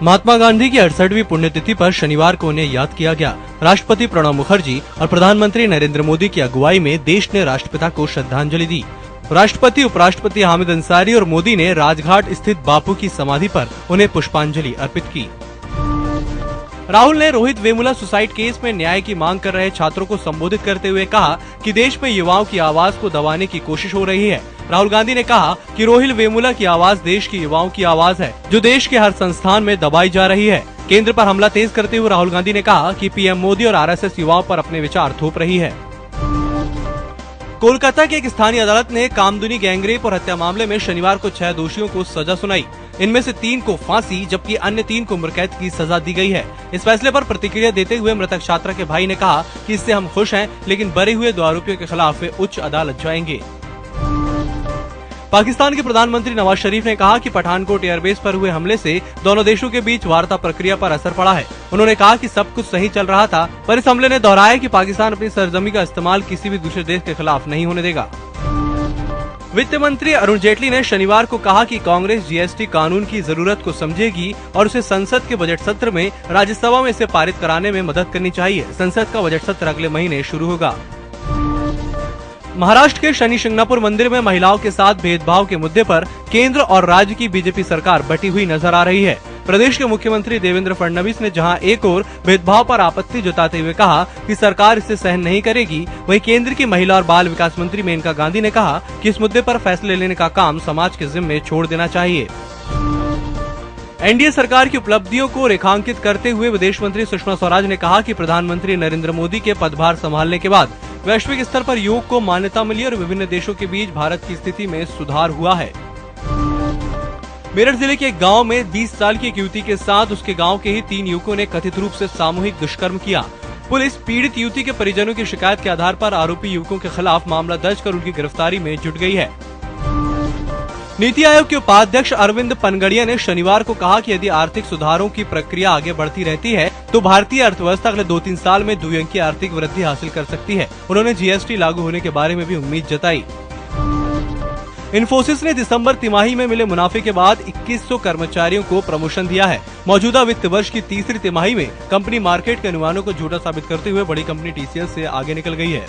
महात्मा गांधी की 68वीं पुण्यतिथि पर शनिवार को उन्हें याद किया गया। राष्ट्रपति प्रणब मुखर्जी और प्रधानमंत्री नरेंद्र मोदी की अगुवाई में देश ने राष्ट्रपिता को श्रद्धांजलि दी। राष्ट्रपति, उपराष्ट्रपति हामिद अंसारी और मोदी ने राजघाट स्थित बापू की समाधि पर उन्हें पुष्पांजलि अर्पित की। राहुल ने रोहित वेमुला सुसाइड केस में न्याय की मांग कर रहे छात्रों को संबोधित करते हुए कहा कि देश में युवाओं की आवाज को दबाने की कोशिश हो रही है। राहुल गांधी ने कहा कि रोहित वेमुला की आवाज देश के युवाओं की आवाज है, जो देश के हर संस्थान में दबाई जा रही है। केंद्र पर हमला तेज करते हुए राहुल गांधी ने कहा कि पीएम मोदी और आरएसएस युवाओं पर अपने विचार थोप रही है। कोलकाता की एक स्थानीय अदालत ने कामदुनी गैंगरेप और हत्या मामले में शनिवार को 6 दोषियों को सजा सुनाई। इनमें से 3 को फांसी जबकि अन्य 3 को उम्रकैद की सजा दी गई है। इस फैसले पर प्रतिक्रिया देते हुए मृतक छात्रा के भाई ने कहा कि इससे हम खुश हैं, लेकिन बरे हुए 2 आरोपियों के खिलाफ वे उच्च अदालत जाएंगे। पाकिस्तान के प्रधानमंत्री नवाज शरीफ ने कहा कि पठानकोट एयरबेस पर हुए हमले से दोनों देशों के बीच वार्ता प्रक्रिया पर असर पड़ा है। उन्होंने कहा कि सब कुछ सही चल रहा था, पर इस हमले ने दोहराया कि पाकिस्तान अपनी सरजमी का इस्तेमाल किसी भी दूसरे देश के खिलाफ नहीं होने देगा। वित्त मंत्री अरुण जेटली ने शनिवार को कहा कि कांग्रेस जीएसटी कानून की जरूरत को समझेगी और उसे संसद के बजट सत्र में राज्यसभा में इसे पारित कराने में मदद करनी चाहिए। संसद का बजट सत्र अगले महीने शुरू होगा। महाराष्ट्र के शनि शिंगणापुर मंदिर में महिलाओं के साथ भेदभाव के मुद्दे पर केंद्र और राज्य की बीजेपी सरकार बटी हुई नजर आ रही है। प्रदेश के मुख्यमंत्री देवेंद्र फडणवीस ने जहां एक ओर भेदभाव पर आपत्ति जताते हुए कहा कि सरकार इसे सहन नहीं करेगी, वहीं केंद्र की महिला और बाल विकास मंत्री मेनका गांधी ने कहा कि इस मुद्दे पर फैसले लेने का काम समाज के जिम्मे छोड़ देना चाहिए। एनडीए सरकार की उपलब्धियों को रेखांकित करते हुए विदेश मंत्री सुषमा स्वराज ने कहा कि प्रधानमंत्री नरेंद्र मोदी के पदभार संभालने के बाद वैश्विक स्तर पर योग को मान्यता मिली और विभिन्न देशों के बीच भारत की स्थिति में सुधार हुआ है। मेरठ जिले के एक गांव में 20 साल की एक युवती के साथ उसके गांव के ही 3 युवकों ने कथित रूप से सामूहिक दुष्कर्म किया। पुलिस पीड़ित युवती के परिजनों की शिकायत के आधार पर आरोपी युवकों के खिलाफ मामला दर्ज कर उनकी गिरफ्तारी में जुट गई है। नीति आयोग के उपाध्यक्ष अरविंद पनगड़िया ने शनिवार को कहा कि यदि आर्थिक सुधारों की प्रक्रिया आगे बढ़ती रहती है तो भारतीय अर्थव्यवस्था अगले 2-3 साल में 2 अंकीय आर्थिक वृद्धि हासिल कर सकती है। उन्होंने जीएसटी लागू होने के बारे में भी उम्मीद जताई। इन्फोसिस ने दिसंबर तिमाही में मिले मुनाफे के बाद 2100 कर्मचारियों को प्रमोशन दिया है। मौजूदा वित्त वर्ष की तीसरी तिमाही में कंपनी मार्केट के अनुमानों को झूठा साबित करते हुए बड़ी कंपनी टीसीएस से आगे निकल गई है।